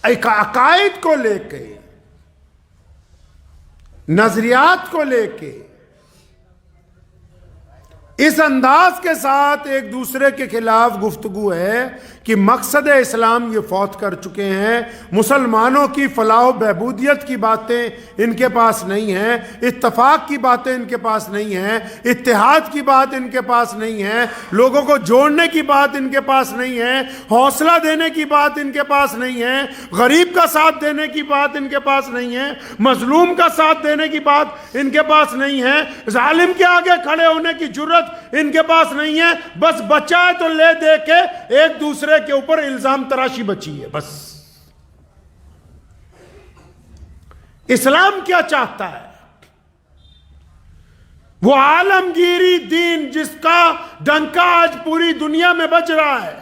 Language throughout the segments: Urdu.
عقائد کو لے کے، نظریات کو لے کے اس انداز کے ساتھ ایک دوسرے کے خلاف گفتگو ہے کہ مقصد اسلام یہ فوت کر چکے ہیں، مسلمانوں کی فلاح و بہبودیت کی باتیں ان کے پاس نہیں ہیں، اتفاق کی باتیں ان کے پاس نہیں ہیں، اتحاد کی بات ان کے پاس نہیں ہے، لوگوں کو جوڑنے کی بات ان کے پاس نہیں ہے، حوصلہ دینے کی بات ان کے پاس نہیں ہے، غریب کا ساتھ دینے کی بات ان کے پاس نہیں ہے، مظلوم کا ساتھ دینے کی بات ان کے پاس نہیں ہے، ظالم کے آگے کھڑے ہونے کی جرت ان کے پاس نہیں ہے، بس بچا ہے تو لے دے کے ایک دوسرے کے اوپر الزام تراشی بچی ہے بس۔ اسلام کیا چاہتا ہے؟ وہ عالمگیری دین جس کا ڈنکا آج پوری دنیا میں بج رہا ہے،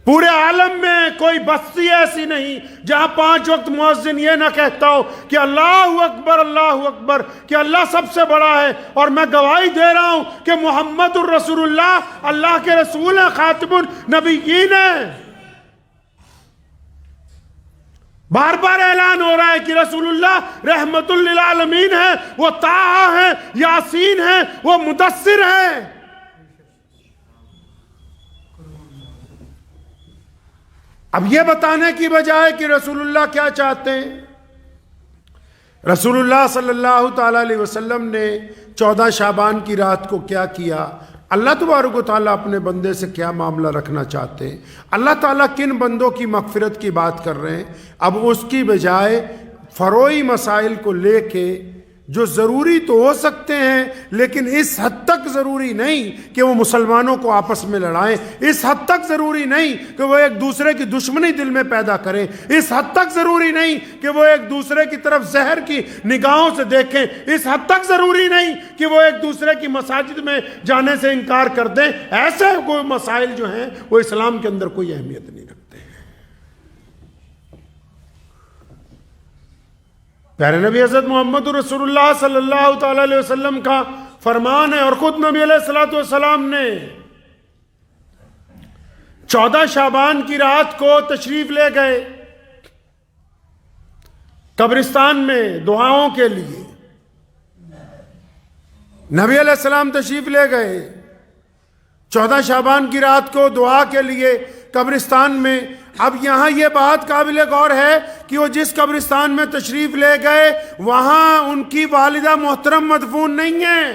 پورے عالم میں کوئی بستی ایسی نہیں جہاں 5 وقت مؤذن یہ نہ کہتا ہو کہ اللہ اکبر کہ اللہ سب سے بڑا ہے، اور میں گواہی دے رہا ہوں کہ محمد الرسول اللہ کے رسول ہیں، خاتم النبیین ہیں۔ بار بار اعلان ہو رہا ہے کہ رسول اللہ رحمت للعالمین ہیں، وہ طٰہٰ ہیں، یاسین ہیں، وہ مدثر ہیں۔ اب یہ بتانے کی بجائے کہ رسول اللہ کیا چاہتے ہیں، رسول اللہ صلی اللہ تعالیٰ علیہ وسلم نے 14 شعبان کی رات کو کیا کیا، اللہ تبارک و تعالیٰ اپنے بندے سے کیا معاملہ رکھنا چاہتے ہیں، اللہ تعالیٰ کن بندوں کی مغفرت کی بات کر رہے ہیں، اب اس کی بجائے فروعی مسائل کو لے کے جو ضروری تو ہو سکتے ہیں لیکن اس حد تک ضروری نہیں کہ وہ مسلمانوں کو آپس میں لڑائیں، اس حد تک ضروری نہیں کہ وہ ایک دوسرے کی دشمنی دل میں پیدا کریں، اس حد تک ضروری نہیں کہ وہ ایک دوسرے کی طرف زہر کی نگاہوں سے دیکھیں، اس حد تک ضروری نہیں کہ وہ ایک دوسرے کی مساجد میں جانے سے انکار کر دیں۔ ایسے کوئی مسائل جو ہیں وہ اسلام کے اندر کوئی اہمیت نہیں رکھتے۔ پیارے نبی حضرت محمد رسول اللہ صلی اللہ تعالیٰ علیہ وسلم کا فرمان ہے، اور خود نبی علیہ السلام نے 14 شعبان کی رات کو تشریف لے گئے قبرستان میں دعاؤں کے لیے۔ نبی علیہ السلام تشریف لے گئے 14 شعبان کی رات کو دعا کے لیے قبرستان میں۔ اب یہاں یہ بات قابل غور ہے کہ وہ جس قبرستان میں تشریف لے گئے وہاں ان کی والدہ محترم مدفون نہیں ہیں،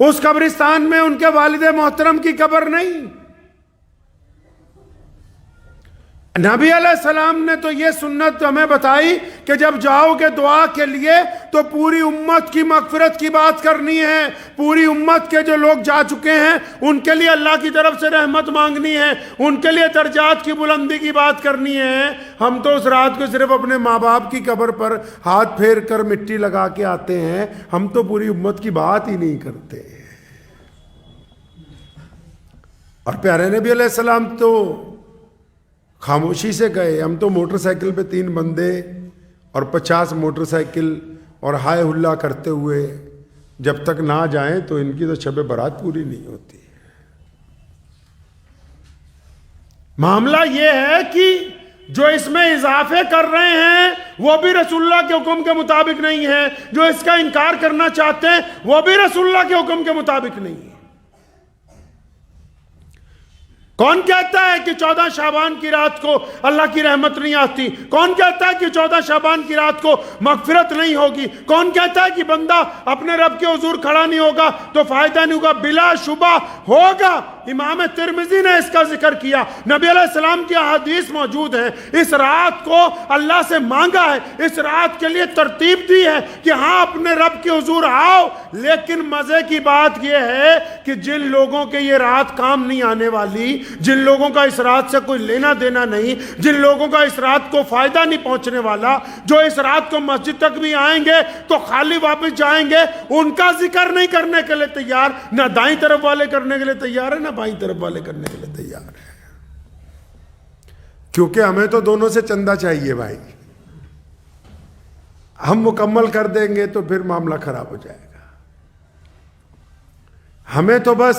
اس قبرستان میں ان کے والد محترم کی قبر نہیں۔ نبی علیہ السلام نے تو یہ سنت ہمیں بتائی کہ جب جاؤ گے دعا کے لیے تو پوری امت کی مغفرت کی بات کرنی ہے، پوری امت کے جو لوگ جا چکے ہیں ان کے لیے اللہ کی طرف سے رحمت مانگنی ہے، ان کے لیے درجات کی بلندی کی بات کرنی ہے۔ ہم تو اس رات کو صرف اپنے ماں باپ کی قبر پر ہاتھ پھیر کر مٹی لگا کے آتے ہیں، ہم تو پوری امت کی بات ہی نہیں کرتے۔ اور پیارے نبی علیہ السلام تو خاموشی سے گئے، ہم تو موٹر سائیکل پہ 3 بندے اور 50 موٹر سائیکل اور ہائے ہلا کرتے ہوئے جب تک نہ جائیں تو ان کی تو شب برات پوری نہیں ہوتی۔ معاملہ یہ ہے کہ جو اس میں اضافے کر رہے ہیں وہ بھی رسول اللہ کے حکم کے مطابق نہیں ہے، جو اس کا انکار کرنا چاہتے ہیں وہ بھی رسول اللہ کے حکم کے مطابق نہیں ہے۔ کون کہتا ہے کہ 14 شعبان کی رات کو اللہ کی رحمت نہیں آتی؟ کون کہتا ہے کہ 14 شعبان کی رات کو مغفرت نہیں ہوگی؟ کون کہتا ہے کہ بندہ اپنے رب کے حضور کھڑا نہیں ہوگا تو فائدہ نہیں ہوگا؟ بلا شبہ ہوگا۔ امام ترمذی نے اس کا ذکر کیا، نبی علیہ السلام کی احادیث موجود ہے، اس رات کو اللہ سے مانگا ہے، اس رات کے لیے ترتیب دی ہے کہ ہاں اپنے رب کے حضور آؤ، لیکن مزے کی بات یہ ہے کہ جن لوگوں کے یہ رات کام نہیں آنے والی، جن لوگوں کا اس رات سے کوئی لینا دینا نہیں، جن لوگوں کا اس رات کو فائدہ نہیں پہنچنے والا، جو اس رات کو مسجد تک بھی آئیں گے تو خالی واپس جائیں گے، ان کا ذکر نہیں کرنے کے لیے تیار، نہ دائیں طرف والے کرنے کے لیے تیار ہے، نہ بائیں طرف والے کرنے کے لیے تیار ہے۔ کیونکہ ہمیں تو دونوں سے چندہ چاہیے بھائی، ہم مکمل کر دیں گے تو پھر معاملہ خراب ہو جائے گا۔ ہمیں تو بس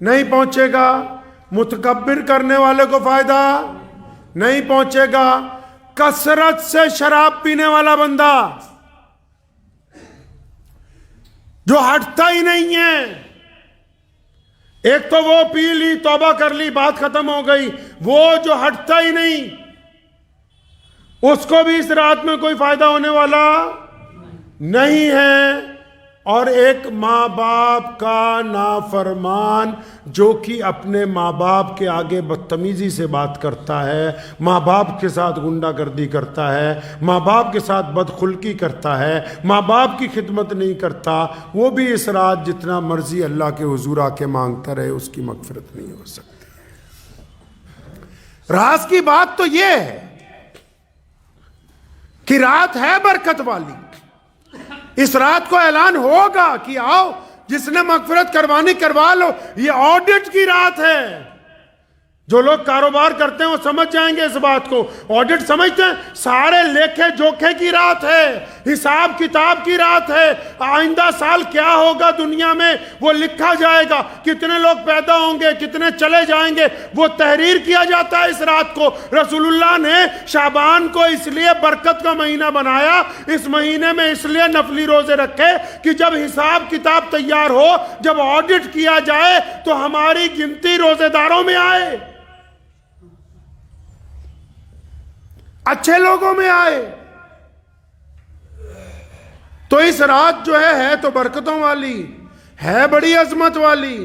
نہیں پہنچے گا، متکبر کرنے والے کو فائدہ نہیں پہنچے گا، کثرت سے شراب پینے والا بندہ جو ہٹتا ہی نہیں ہے، ایک تو وہ پی لی توبہ کر لی بات ختم ہو گئی، وہ جو ہٹتا ہی نہیں اس کو بھی اس رات میں کوئی فائدہ ہونے والا نہیں ہے۔ اور ایک ماں باپ کا نافرمان جو کہ اپنے ماں باپ کے آگے بدتمیزی سے بات کرتا ہے، ماں باپ کے ساتھ غنڈہ گردی کرتا ہے، ماں باپ کے ساتھ بدخلقی کرتا ہے، ماں باپ کی خدمت نہیں کرتا، وہ بھی اس رات جتنا مرضی اللہ کے حضور آ کے مانگتا رہے اس کی مغفرت نہیں ہو سکتی۔ راز کی بات تو یہ ہے کہ رات ہے برکت والی، اس رات کو اعلان ہوگا کہ آؤ جس نے مغفرت کروانی کروا لو، یہ آڈٹ کی رات ہے۔ جو لوگ کاروبار کرتے ہیں وہ سمجھ جائیں گے اس بات کو، آڈٹ سمجھتے ہیں، سارے لیکھے جوکھے کی رات ہے، حساب کتاب کی رات ہے، آئندہ سال کیا ہوگا دنیا میں وہ لکھا جائے گا، کتنے لوگ پیدا ہوں گے، کتنے چلے جائیں گے، وہ تحریر کیا جاتا ہے اس رات کو۔ رسول اللہ نے شعبان کو اس لیے برکت کا مہینہ بنایا، اس مہینے میں اس لیے نفلی روزے رکھے کہ جب حساب کتاب تیار ہو، جب آڈٹ کیا جائے تو ہماری گنتی روزے داروں میں آئے، اچھے لوگوں میں آئے۔ تو اس رات جو ہے تو برکتوں والی ہے، بڑی عظمت والی،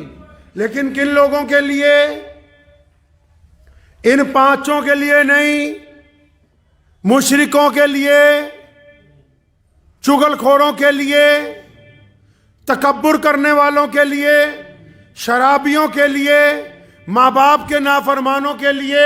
لیکن کن لوگوں کے لیے؟ ان پانچوں کے لیے نہیں، مشرکوں کے لیے، چغل خوروں کے لیے، تکبر کرنے والوں کے لیے، شرابیوں کے لیے، ماں باپ کے نافرمانوں کے لیے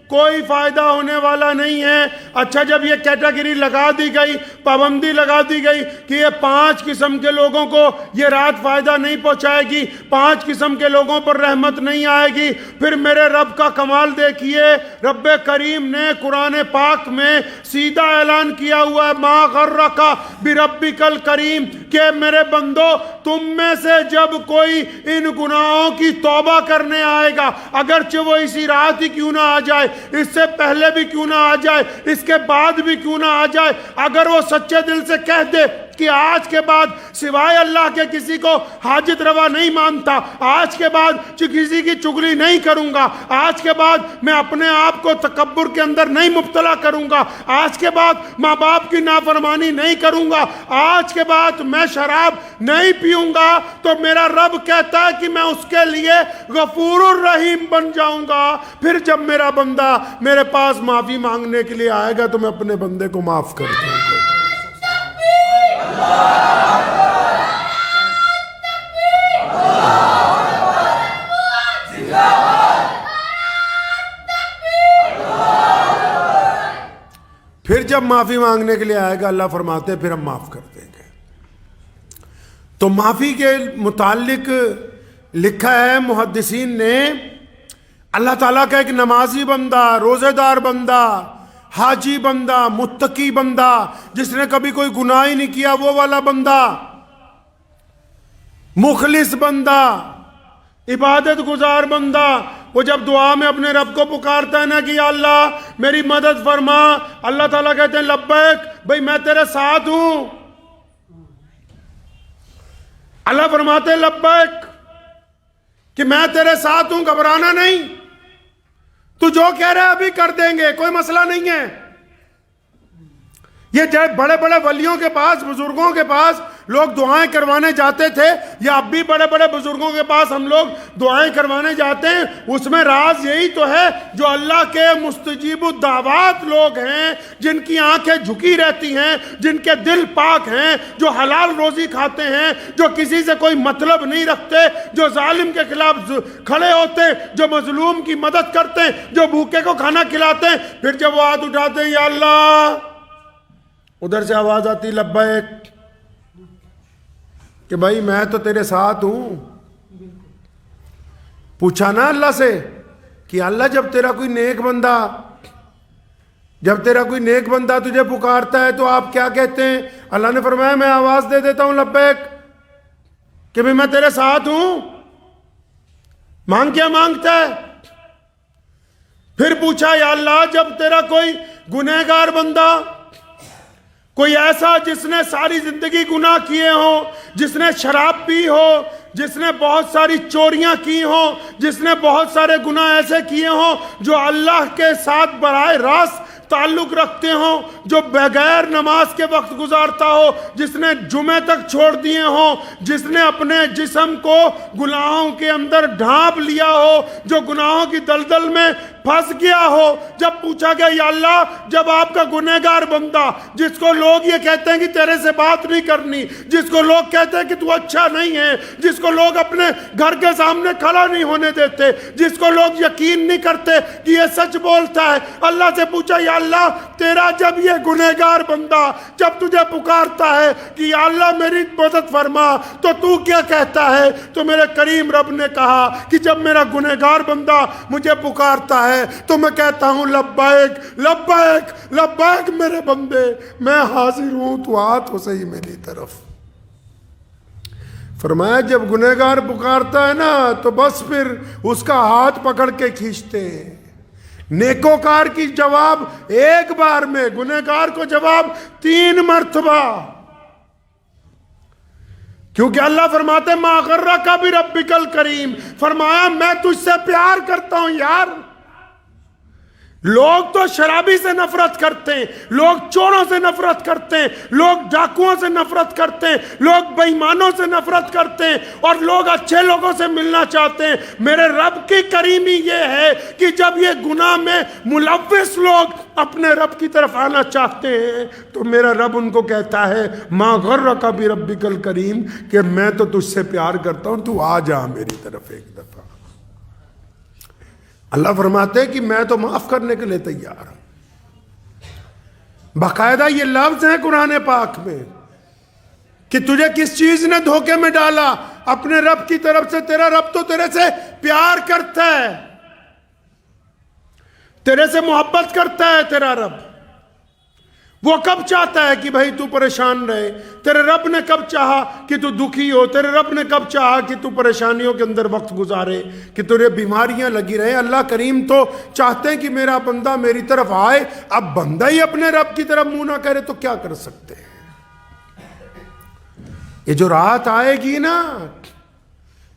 کوئی فائدہ ہونے والا نہیں ہے۔ اچھا، جب یہ کیٹیگری لگا دی گئی، پابندی لگا دی گئی کہ یہ 5 قسم کے لوگوں کو یہ رات فائدہ نہیں پہنچائے گی، 5 قسم کے لوگوں پر رحمت نہیں آئے گی، پھر میرے رب کا کمال دیکھیے، رب کریم نے قرآن پاک میں سیدھا اعلان کیا ہوا ہے، ما غرک بربک الکریم، کہ میرے بندو تم میں سے جب کوئی ان گناہوں کی توبہ کرنے آئے گا، اگرچہ وہ اسی رات ہی کیوں نہ آ جائے، اس سے پہلے بھی کیوں نہ آ جائے، اس کے بعد بھی کیوں نہ آ جائے، اگر وہ سچے دل سے کہہ دے کہ آج کے بعد سوائے اللہ کے کسی کو حاجت روا نہیں مانتا، آج کے بعد کسی کی چغلی نہیں کروں گا، آج کے بعد میں اپنے آپ کو تکبر کے اندر نہیں مبتلا کروں گا، آج کے بعد ماں باپ کی نافرمانی نہیں کروں گا، آج کے بعد میں شراب نہیں پیوں گا، تو میرا رب کہتا ہے کہ میں اس کے لیے غفور الرحیم بن جاؤں گا۔ پھر جب میرا بندہ میرے پاس معافی مانگنے کے لیے آئے گا تو میں اپنے بندے کو معاف کر دوں گا۔ پھر جب معافی مانگنے کے لیے آئے گا اللہ فرماتے ہیں پھر ہم معاف کر دیں گے۔ تو معافی کے متعلق لکھا ہے محدثین نے، اللہ تعالیٰ کا ایک نمازی بندہ، روزے دار بندہ، حاجی بندہ، متقی بندہ، جس نے کبھی کوئی گناہ ہی نہیں کیا، وہ والا بندہ، مخلص بندہ، عبادت گزار بندہ، وہ جب دعا میں اپنے رب کو پکارتا ہے نا کہ یا اللہ میری مدد فرما، اللہ تعالیٰ کہتے ہیں لبیک، بھئی میں تیرے ساتھ ہوں۔ اللہ فرماتے ہیں لبیک کہ میں تیرے ساتھ ہوں، گھبرانا نہیں، تو جو کہہ رہا ہے ابھی کر دیں گے، کوئی مسئلہ نہیں ہے۔ یہ جب بڑے بڑے ولیوں کے پاس، بزرگوں کے پاس لوگ دعائیں کروانے جاتے تھے، یا اب بھی بڑے بڑے بزرگوں کے پاس ہم لوگ دعائیں کروانے جاتے ہیں، اس میں راز یہی تو ہے، جو اللہ کے مستجیب الدعوات لوگ ہیں، جن کی آنکھیں جھکی رہتی ہیں، جن کے دل پاک ہیں، جو حلال روزی کھاتے ہیں، جو کسی سے کوئی مطلب نہیں رکھتے، جو ظالم کے خلاف کھڑے ہوتے ہیں، جو مظلوم کی مدد کرتے ہیں، جو بھوکے کو کھانا کھلاتے ہیں، پھر جب وہ ہاتھ اٹھاتے ہیں یا اللہ، ادھر سے آواز آتی لبیک، کہ بھائی میں تو تیرے ساتھ ہوں۔ پوچھا نا اللہ سے کہ اللہ جب تیرا کوئی نیک بندہ تجھے پکارتا ہے تو آپ کیا کہتے ہیں؟ اللہ نے فرمایا میں آواز دے دیتا ہوں لبیک، کہ بھائی میں تیرے ساتھ ہوں۔ مانگ کیا مانگتا ہے؟ پھر پوچھا یا اللہ جب تیرا کوئی گنہگار بندہ، کوئی ایسا جس نے ساری زندگی گناہ کیے ہوں، جس نے شراب پی ہو، جس نے بہت ساری چوریاں کی ہوں، جس نے بہت سارے گناہ ایسے کیے ہوں جو اللہ کے ساتھ براہ راست تعلق رکھتے ہوں، جو بغیر نماز کے وقت گزارتا ہو، جس نے جمعے تک چھوڑ دیے ہوں، جس نے اپنے جسم کو گناہوں کے اندر ڈھانپ لیا ہو، جو گناہوں کی دلدل میں پھنس گیا ہو، جب پوچھا گیا یا اللہ جب آپ کا گنہگار بندہ، جس کو لوگ یہ کہتے ہیں کہ تیرے سے بات نہیں کرنی، جس کو لوگ کہتے ہیں کہ تو اچھا نہیں ہے، جس کو لوگ اپنے گھر کے سامنے کھڑا نہیں ہونے دیتے، جس کو لوگ یقین نہیں کرتے کہ یہ سچ بولتا ہے، اللہ سے پوچھا یا اللہ تیرا جب یہ گنہگار بندہ جب تجھے پکارتا ہے کہ یا اللہ میری مدد فرما تو کیا کہتا ہے؟ تو میرے کریم رب نے کہا کہ جب میرا گنہگار بندہ مجھے پکارتا ہے تو میں کہتا ہوں لبیک لبیک لبیک میرے بندے، میں حاضر ہوں، تو آ تو صحیح میری طرف۔ فرمایا جب گنہگار پکارتا ہے نا تو بس پھر اس کا ہاتھ پکڑ کے کھینچتے ہیں۔ نیکوکار کی جواب ایک بار میں، گنہگار کو جواب 3 مرتبہ، کیونکہ اللہ فرماتے ما غرک بربک الکریم، فرمایا میں تجھ سے پیار کرتا ہوں یار۔ لوگ تو شرابی سے نفرت کرتے ہیں، لوگ چوروں سے نفرت کرتے ہیں، لوگ ڈاکوؤں سے نفرت کرتے ہیں، لوگ بے ایمانوں سے نفرت کرتے ہیں، اور لوگ اچھے لوگوں سے ملنا چاہتے ہیں۔ میرے رب کی کریمی یہ ہے کہ جب یہ گناہ میں ملوث لوگ اپنے رب کی طرف آنا چاہتے ہیں تو میرا رب ان کو کہتا ہے ما غرک بربک الکریم، کہ میں تو تجھ سے پیار کرتا ہوں، تو آ جا میری طرف ایک دفعہ۔ اللہ فرماتے ہیں کہ میں تو معاف کرنے کے لیے تیار ہوں۔ باقاعدہ یہ لفظ ہے قرآن پاک میں کہ تجھے کس چیز نے دھوکے میں ڈالا، اپنے رب کی طرف سے۔ تیرا رب تو تیرے سے پیار کرتا ہے، تیرے سے محبت کرتا ہے تیرا رب۔ وہ کب چاہتا ہے کہ بھائی تو پریشان رہے؟ تیرے رب نے کب چاہا کہ تو دکھی ہو؟ تیرے رب نے کب چاہا کہ تو پریشانیوں کے اندر وقت گزارے، کہ تجھے بیماریاں لگی رہے؟ اللہ کریم تو چاہتے ہیں کہ میرا بندہ میری طرف آئے۔ اب بندہ ہی اپنے رب کی طرف منہ نہ کرے تو کیا کر سکتے ہیں؟ یہ جو رات آئے گی نا،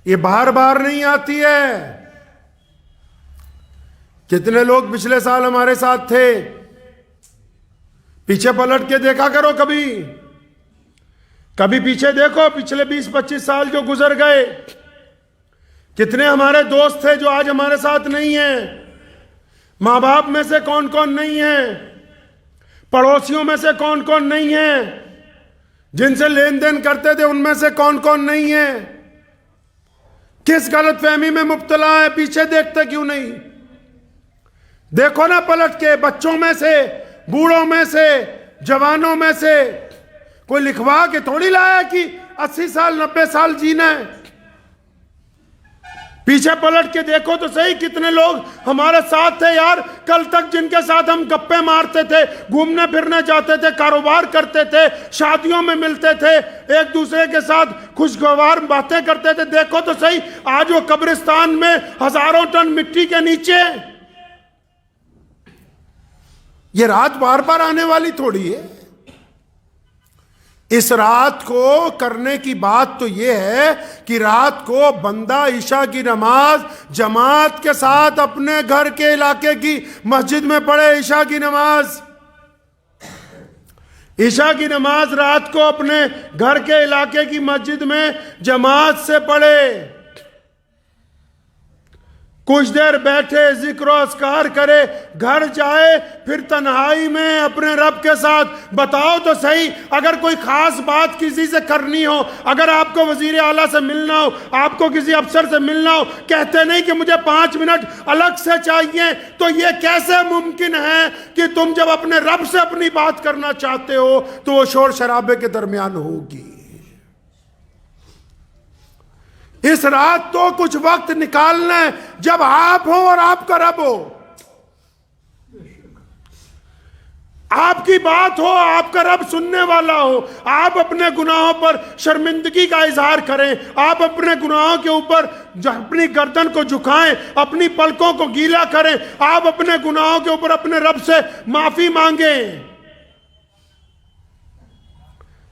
یہ بار بار نہیں آتی ہے۔ کتنے لوگ پچھلے سال ہمارے ساتھ تھے؟ پیچھے پلٹ کے دیکھا کرو، کبھی پیچھے دیکھو، پچھلے 20-25 سال جو گزر گئے، کتنے ہمارے دوست تھے جو آج ہمارے ساتھ نہیں ہیں؟ ماں باپ میں سے کون کون نہیں ہیں؟ پڑوسیوں میں سے کون کون نہیں ہیں؟ جن سے لین دین کرتے تھے ان میں سے کون کون نہیں ہیں؟ کس غلط فہمی میں مبتلا ہے؟ پیچھے دیکھتے کیوں نہیں؟ دیکھو نا پلٹ کے، بچوں میں سے، بوڑھوں میں سے، جوانوں میں سے۔ کوئی لکھوا کے تھوڑی لایا کہ 80 سال 90 سال جینا ہے۔ پیچھے پلٹ کے دیکھو تو صحیح، کتنے لوگ ہمارے ساتھ تھے یار کل تک، جن کے ساتھ ہم گپے مارتے تھے، گھومنے پھرنے جاتے تھے، کاروبار کرتے تھے، شادیوں میں ملتے تھے، ایک دوسرے کے ساتھ خوشگوار باتیں کرتے تھے۔ دیکھو تو صحیح آج وہ قبرستان میں ہزاروں ٹن مٹی کے نیچے۔ یہ رات بار بار آنے والی تھوڑی ہے۔ اس رات کو کرنے کی بات تو یہ ہے کہ رات کو بندہ عشاء کی نماز جماعت کے ساتھ اپنے گھر کے علاقے کی مسجد میں پڑھے۔ عشاء کی نماز، عشاء کی نماز رات کو اپنے گھر کے علاقے کی مسجد میں جماعت سے پڑھے، کچھ دیر بیٹھے، ذکر و اذکار کرے، گھر جائے، پھر تنہائی میں اپنے رب کے ساتھ بتاؤ تو صحیح، اگر کوئی خاص بات کسی سے کرنی ہو، اگر آپ کو وزیر اعلیٰ سے ملنا ہو، آپ کو کسی افسر سے ملنا ہو، کہتے نہیں کہ مجھے 5 منٹ الگ سے چاہیے، تو یہ کیسے ممکن ہے کہ تم جب اپنے رب سے اپنی بات کرنا چاہتے ہو تو وہ شور شرابے کے درمیان ہوگی؟ اس رات تو کچھ وقت نکالنا ہے جب آپ ہو اور آپ کا رب ہو۔ آپ کی بات ہو، آپ کا رب سننے والا ہو، آپ اپنے گناہوں پر شرمندگی کا اظہار کریں، آپ اپنے گناہوں کے اوپر اپنی گردن کو جھکائیں، اپنی پلکوں کو گیلا کریں، آپ اپنے گناہوں کے اوپر اپنے رب سے معافی مانگیں۔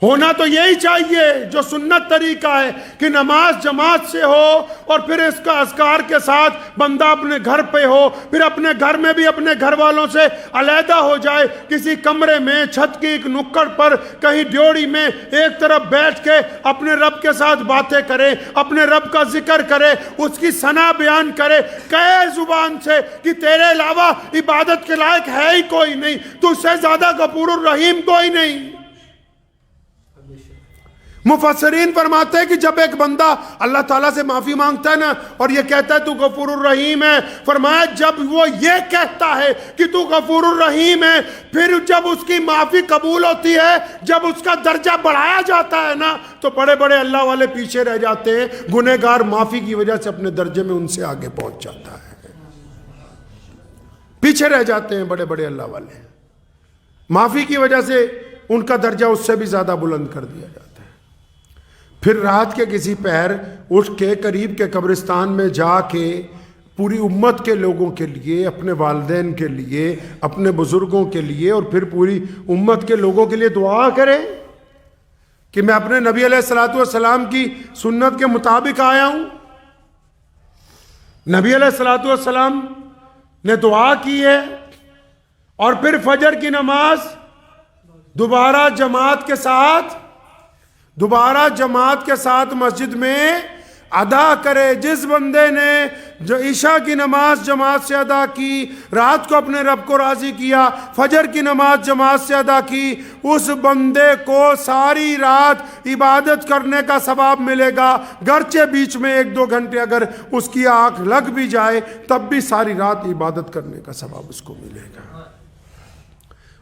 ہونا تو یہی چاہیے جو سنت طریقہ ہے کہ نماز جماعت سے ہو، اور پھر اس کا اذکار کے ساتھ بندہ اپنے گھر پہ ہو، پھر اپنے گھر میں بھی اپنے گھر والوں سے علیحدہ ہو جائے، کسی کمرے میں، چھت کی ایک نکڑ پر، کہیں ڈیوڑی میں ایک طرف بیٹھ کے اپنے رب کے ساتھ باتیں کرے، اپنے رب کا ذکر کرے، اس کی ثنا بیان کرے، کہے زبان سے کہ تیرے علاوہ عبادت کے لائق ہے ہی کوئی نہیں، تجھ سے زیادہ غفور الرحیم کوئی نہیں۔ مفسرین فرماتے ہیں کہ جب ایک بندہ اللہ تعالیٰ سے معافی مانگتا ہے نا، اور یہ کہتا ہے تو غفور الرحیم ہے، فرمایا جب وہ یہ کہتا ہے کہ تو غفور الرحیم ہے، پھر جب اس کی معافی قبول ہوتی ہے، جب اس کا درجہ بڑھایا جاتا ہے نا، تو بڑے بڑے اللہ والے پیچھے رہ جاتے ہیں، گنہگار معافی کی وجہ سے اپنے درجے میں ان سے آگے پہنچ جاتا ہے، پیچھے رہ جاتے ہیں بڑے بڑے اللہ والے، معافی کی وجہ سے ان کا درجہ اس سے بھی زیادہ بلند کر دیا جاتا ہے۔ پھر رات کے کسی پہر اٹھ کے قریب کے قبرستان میں جا کے پوری امت کے لوگوں کے لیے، اپنے والدین کے لیے، اپنے بزرگوں کے لیے، اور پھر پوری امت کے لوگوں کے لیے دعا کرے کہ میں اپنے نبی علیہ الصلوۃ والسلام کی سنت کے مطابق آیا ہوں۔ نبی علیہ الصلوۃ والسلام نے دعا کی ہے، اور پھر فجر کی نماز دوبارہ جماعت کے ساتھ مسجد میں ادا کرے۔ جس بندے نے جو عشاء کی نماز جماعت سے ادا کی، رات کو اپنے رب کو راضی کیا، فجر کی نماز جماعت سے ادا کی، اس بندے کو ساری رات عبادت کرنے کا ثواب ملے گا، گرچہ بیچ میں 1-2 گھنٹے اگر اس کی آنکھ لگ بھی جائے تب بھی ساری رات عبادت کرنے کا ثواب اس کو ملے گا۔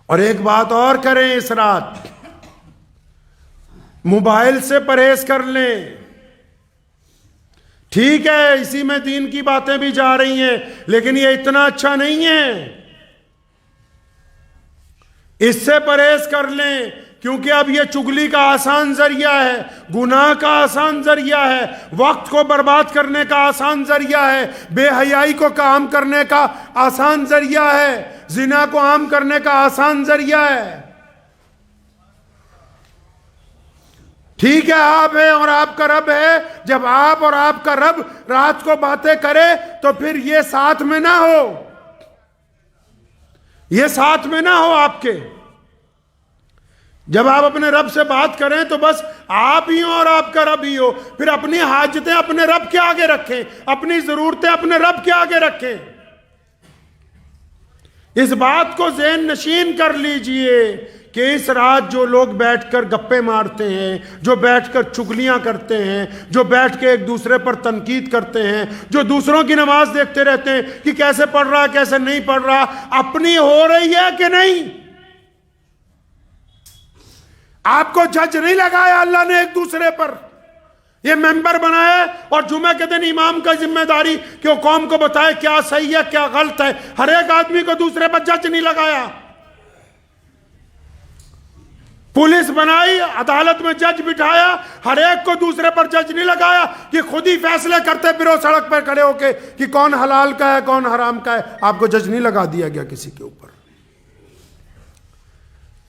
اور ایک بات اور کریں اس رات، موبائل سے پرہیز کر لیں۔ ٹھیک ہے اسی میں دین کی باتیں بھی جا رہی ہیں، لیکن یہ اتنا اچھا نہیں ہے، اس سے پرہیز کر لیں، کیونکہ اب یہ چگلی کا آسان ذریعہ ہے، گناہ کا آسان ذریعہ ہے، وقت کو برباد کرنے کا آسان ذریعہ ہے، بے حیائی کو عام کرنے کا آسان ذریعہ ہے، زنا کو عام کرنے کا آسان ذریعہ ہے۔ ٹھیک ہے آپ ہیں اور آپ کا رب ہے، جب آپ اور آپ کا رب رات کو باتیں کرے تو پھر یہ ساتھ میں نہ ہو، یہ ساتھ میں نہ ہو آپ کے۔ جب آپ اپنے رب سے بات کریں تو بس آپ ہی ہو اور آپ کا رب ہی ہو، پھر اپنی حاجتیں اپنے رب کے آگے رکھیں، اپنی ضرورتیں اپنے رب کے آگے رکھیں۔ اس بات کو ذہن نشین کر لیجئے کہ اس رات جو لوگ بیٹھ کر گپے مارتے ہیں، جو بیٹھ کر چگلیاں کرتے ہیں، جو بیٹھ کے ایک دوسرے پر تنقید کرتے ہیں، جو دوسروں کی نماز دیکھتے رہتے ہیں کہ کیسے پڑھ رہا کیسے نہیں پڑھ رہا، اپنی ہو رہی ہے کہ نہیں؟ آپ کو جج نہیں لگایا اللہ نے ایک دوسرے پر، یہ ممبر بنایا اور جمعہ کے دن امام کا ذمہ داری کہ وہ قوم کو بتائے کیا صحیح ہے کیا غلط ہے، ہر ایک آدمی کو دوسرے پر جج نہیں لگایا۔ پولیس بنائی، عدالت میں جج بٹھایا، ہر ایک کو دوسرے پر جج نہیں لگایا کہ خود ہی فیصلے کرتے پھرو سڑک پر کھڑے ہو کے کہ کون حلال کا ہے کون حرام کا ہے، آپ کو جج نہیں لگا دیا گیا کسی کے اوپر۔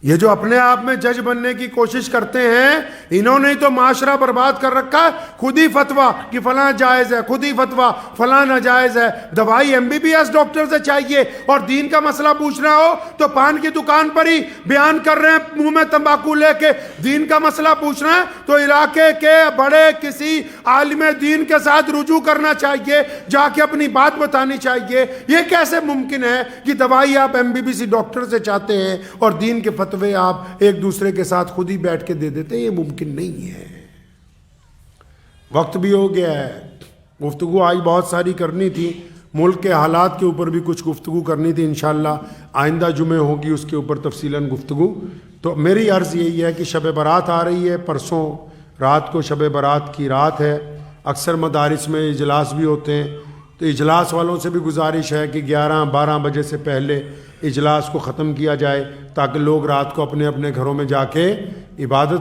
یہ جو اپنے آپ میں جج بننے کی کوشش کرتے ہیں، انہوں نے تو معاشرہ برباد کر رکھا ہے، خود ہی فتویٰ کہ فلاں جائز ہے، خود ہی فتویٰ فلاں ناجائز ہے۔ دوائی MBBS ڈاکٹر سے چاہیے، اور دین کا مسئلہ پوچھنا ہو تو پان کی دکان پر ہی بیان کر رہے ہیں منہ میں تمباکو لے کے۔ دین کا مسئلہ پوچھنا ہے تو علاقے کے بڑے کسی عالم دین کے ساتھ رجوع کرنا چاہیے، جا کے اپنی بات بتانی چاہیے۔ یہ کیسے ممکن ہے کہ دوائی آپ MBBS ڈاکٹر سے چاہتے ہیں اور دین کے فتوے آپ ایک دوسرے کے ساتھ خود ہی بیٹھ کے دے دیتے ہیں؟ یہ ممکن نہیں ہے۔ وقت بھی ہو گیا ہے، گفتگو آج بہت ساری کرنی تھی، ملک کے حالات کے اوپر بھی کچھ گفتگو کرنی تھی، انشاءاللہ آئندہ جمعے ہوگی اس کے اوپر تفصیلاً گفتگو۔ تو میری عرض یہی ہے کہ شب برات آ رہی ہے، پرسوں رات کو شب برات کی رات ہے، اکثر مدارس میں اجلاس بھی ہوتے ہیں تو اجلاس والوں سے بھی گزارش ہے کہ 11-12 بجے سے پہلے اجلاس کو ختم کیا جائے تاکہ لوگ رات کو اپنے اپنے گھروں میں جا کے عبادت